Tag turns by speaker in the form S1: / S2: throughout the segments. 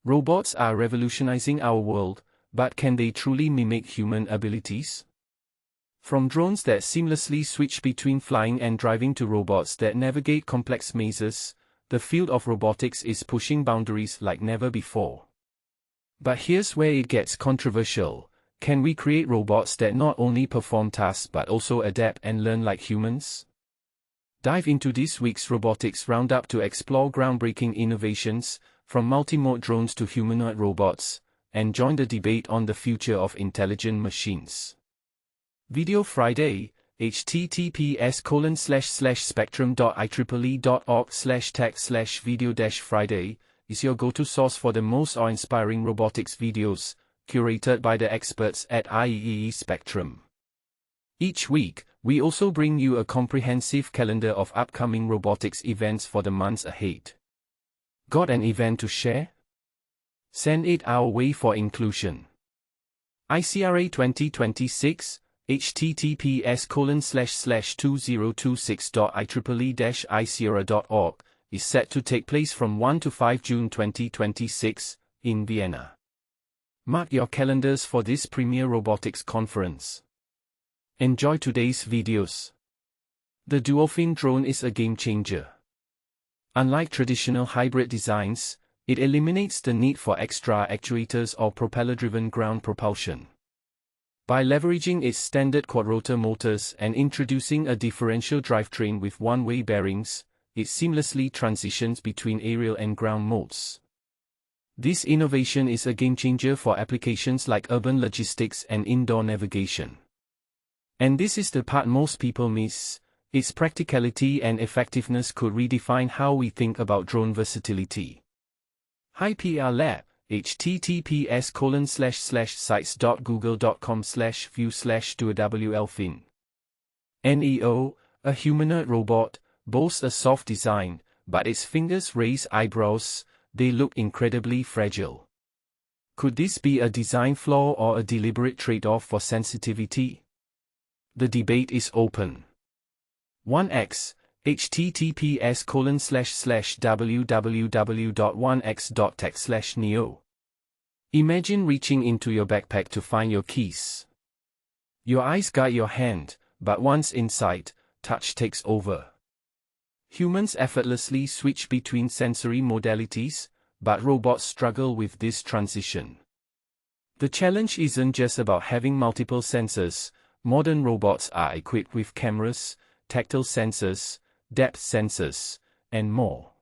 S1: Robots are revolutionizing our world, but can they truly mimic human abilities? From drones that seamlessly switch between flying and driving to robots that navigate complex mazes, the field of robotics is pushing boundaries like never before. But here's where it gets controversial. Can we create robots that not only perform tasks but also adapt and learn like humans? Dive into this week's Robotics Roundup to explore groundbreaking innovations, from multimode drones to humanoid robots, and join the debate on the future of intelligent machines. Video Friday, https://spectrum.ieee.org/tech/video-friday, is your go-to source for the most awe-inspiring robotics videos, curated by the experts at IEEE Spectrum. Each week, we also bring you a comprehensive calendar of upcoming robotics events for the months ahead. Got an event to share? Send it our way for inclusion. ICRA 2026, https://2026.ieee-icira.org, is set to take place from 1 to 5 June 2026, in Vienna. Mark your calendars for this premier robotics conference. Enjoy today's videos. The Duawlfin drone is a game changer. Unlike traditional hybrid designs, it eliminates the need for extra actuators or propeller-driven ground propulsion. By leveraging its standard quadrotor motors and introducing a differential drivetrain with one-way bearings, it seamlessly transitions between aerial and ground modes. This innovation is a game-changer for applications like urban logistics and indoor navigation. And this is the part most people miss: its practicality and effectiveness could redefine how we think about drone versatility. Hi PR Lab, https://sites.google.com/view/duawlfin. NEO, a humanoid robot, boasts a soft design, but its fingers raise eyebrows. They look incredibly fragile. Could this be a design flaw or a deliberate trade-off for sensitivity? The debate is open. 1x, https://www.1x.tech/neo. Imagine reaching into your backpack to find your keys. Your eyes guide your hand, but once inside, touch takes over. Humans effortlessly switch between sensory modalities, but robots struggle with this transition. The challenge isn't just about having multiple sensors. Modern robots are equipped with cameras, tactile sensors, depth sensors, and more.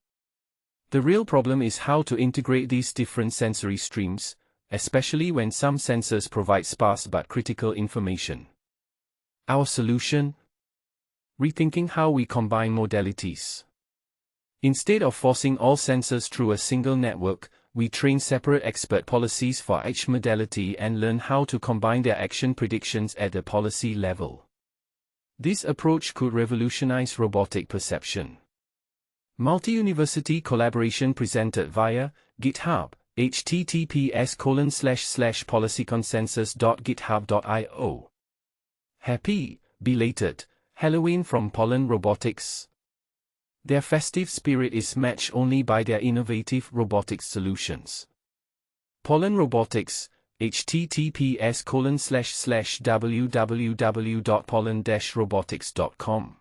S1: The real problem is how to integrate these different sensory streams, especially when some sensors provide sparse but critical information. Our solution? Rethinking how we combine modalities. Instead of forcing all sensors through a single network, we train separate expert policies for each modality and learn how to combine their action predictions at the policy level. This approach could revolutionize robotic perception. Multi-university collaboration presented via GitHub, https://policyconsensus.github.io. Happy, belated, Halloween from Pollen Robotics. Their festive spirit is matched only by their innovative robotics solutions. Pollen Robotics, https://www.pollen-robotics.com.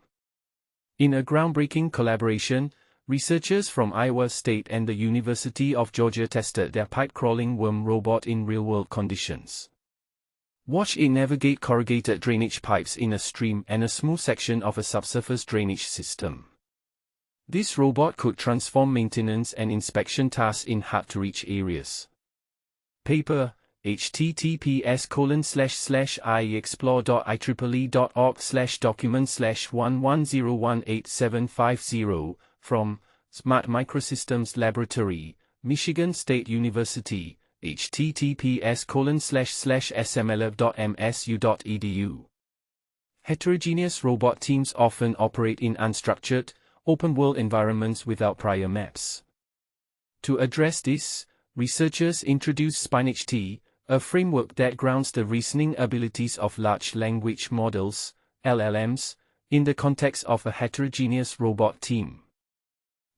S1: In a groundbreaking collaboration, researchers from Iowa State and the University of Georgia tested their pipe-crawling worm robot in real-world conditions. Watch it navigate corrugated drainage pipes in a stream and a smooth section of a subsurface drainage system. This robot could transform maintenance and inspection tasks in hard-to-reach areas. Paper, https://ieexplore.ieee.org/document/11018750, from Smart Microsystems Laboratory, Michigan State University, https://smlab.msu.edu. Heterogeneous robot teams often operate in unstructured, open-world environments without prior maps. To address this, researchers introduced SpineHT, a framework that grounds the reasoning abilities of large language models, LLMs, in the context of a heterogeneous robot team.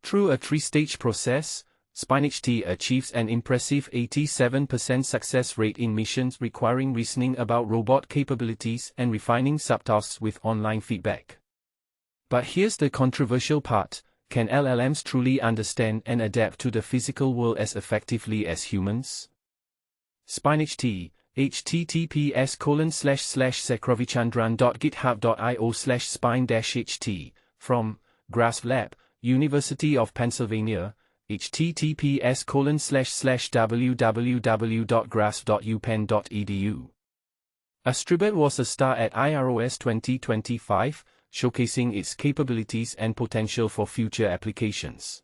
S1: Through a three-stage process, SpineHT achieves an impressive 87% success rate in missions requiring reasoning about robot capabilities and refining subtasks with online feedback. But here's the controversial part: can LLMs truly understand and adapt to the physical world as effectively as humans? SpineHT, https://sekrovichandran.github.io/spine-ht, from Grasp Lab, University of Pennsylvania, https://www.grasp.upenn.edu. Astribot was a star at IROS 2025, showcasing its capabilities and potential for future applications.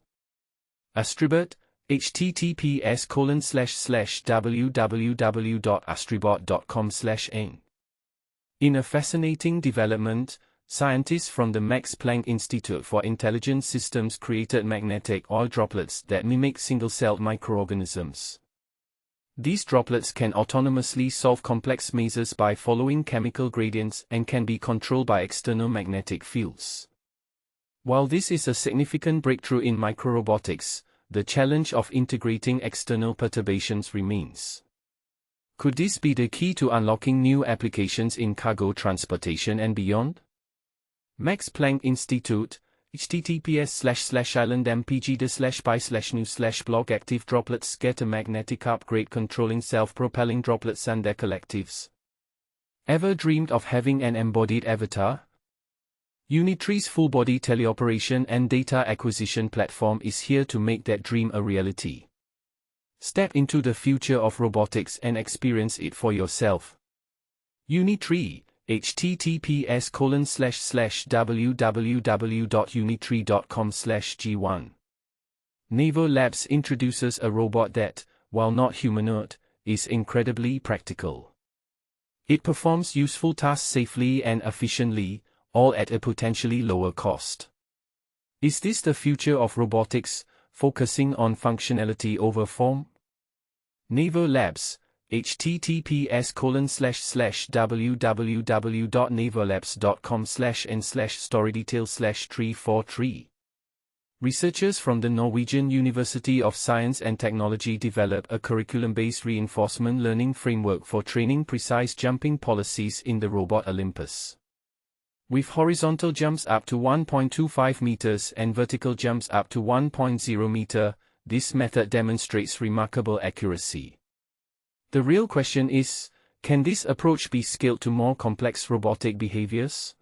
S1: Astribot, https://www.astribot.com/n. In a fascinating development, scientists from the Max Planck Institute for Intelligent Systems created magnetic oil droplets that mimic single-celled microorganisms. These droplets can autonomously solve complex mazes by following chemical gradients and can be controlled by external magnetic fields. While this is a significant breakthrough in microrobotics, the challenge of integrating external perturbations remains. Could this be the key to unlocking new applications in cargo transportation and beyond? Max Planck Institute, https://islandmpg.by/news/blog. Active droplets get a magnetic upgrade controlling self-propelling droplets and their collectives. Ever dreamed of having an embodied avatar? Unitree's full-body teleoperation and data acquisition platform is here to make that dream a reality. Step into the future of robotics and experience it for yourself. Unitree, https://www.unitree.com/g1. Naval Labs introduces a robot that, while not humanoid, is incredibly practical. It performs useful tasks safely and efficiently, all at a potentially lower cost. Is this the future of robotics, focusing on functionality over form? Naval Labs, https://www.navallabs.com/n/storydetails/343. Researchers from the Norwegian University of Science and Technology develop a curriculum-based reinforcement learning framework for training precise jumping policies in the robot Olympus. With horizontal jumps up to 1.25 meters and vertical jumps up to 1.0 meter, this method demonstrates remarkable accuracy. The real question is, can this approach be scaled to more complex robotic behaviors?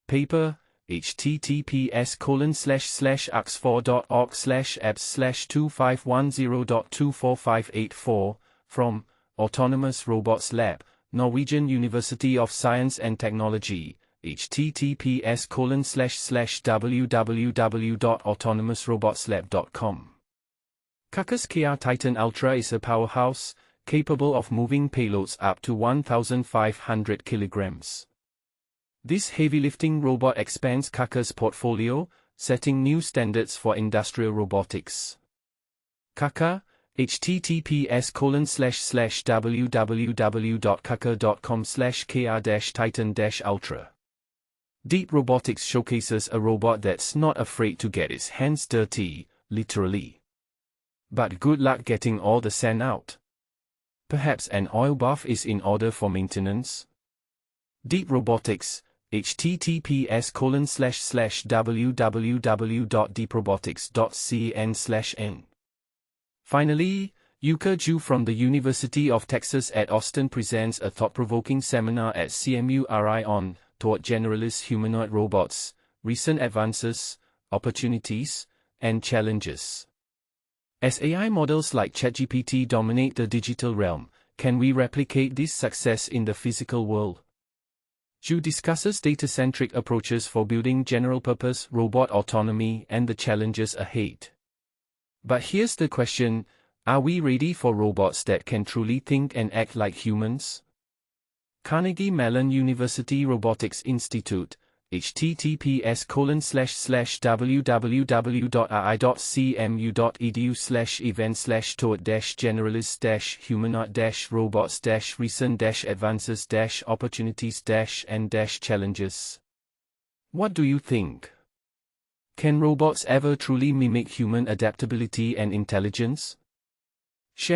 S1: Paper, https://oxford.org/abs/2510.24584, from Autonomous Robots Lab, Norwegian University of Science and Technology, https://www.autonomousrobotslab.com. Kakas KR Titan Ultra is a powerhouse, capable of moving payloads up to 1,500 kilograms. This heavy-lifting robot expands Kakas' portfolio, setting new standards for industrial robotics. Kaka, https://www.kaka.com/kr-titan-ultra. Deep Robotics showcases a robot that's not afraid to get its hands dirty, literally. But good luck getting all the sand out. Perhaps an oil bath is in order for maintenance? Deep Robotics, https://www.deeprobotics.cn/n. Finally, Yuka Zhu from the University of Texas at Austin presents a thought-provoking seminar at CMURI on Toward Generalist Humanoid Robots, Recent Advances, Opportunities, and Challenges. As AI models like ChatGPT dominate the digital realm, can we replicate this success in the physical world? Zhu discusses data-centric approaches for building general-purpose robot autonomy and the challenges ahead. But here's the question: are we ready for robots that can truly think and act like humans? Carnegie Mellon University Robotics Institute, https://www.ai.cmu.edu/events/toward-generalist-human-robots-recent-advances-opportunities-and-challenges. What do you think? Can robots ever truly mimic human adaptability and intelligence?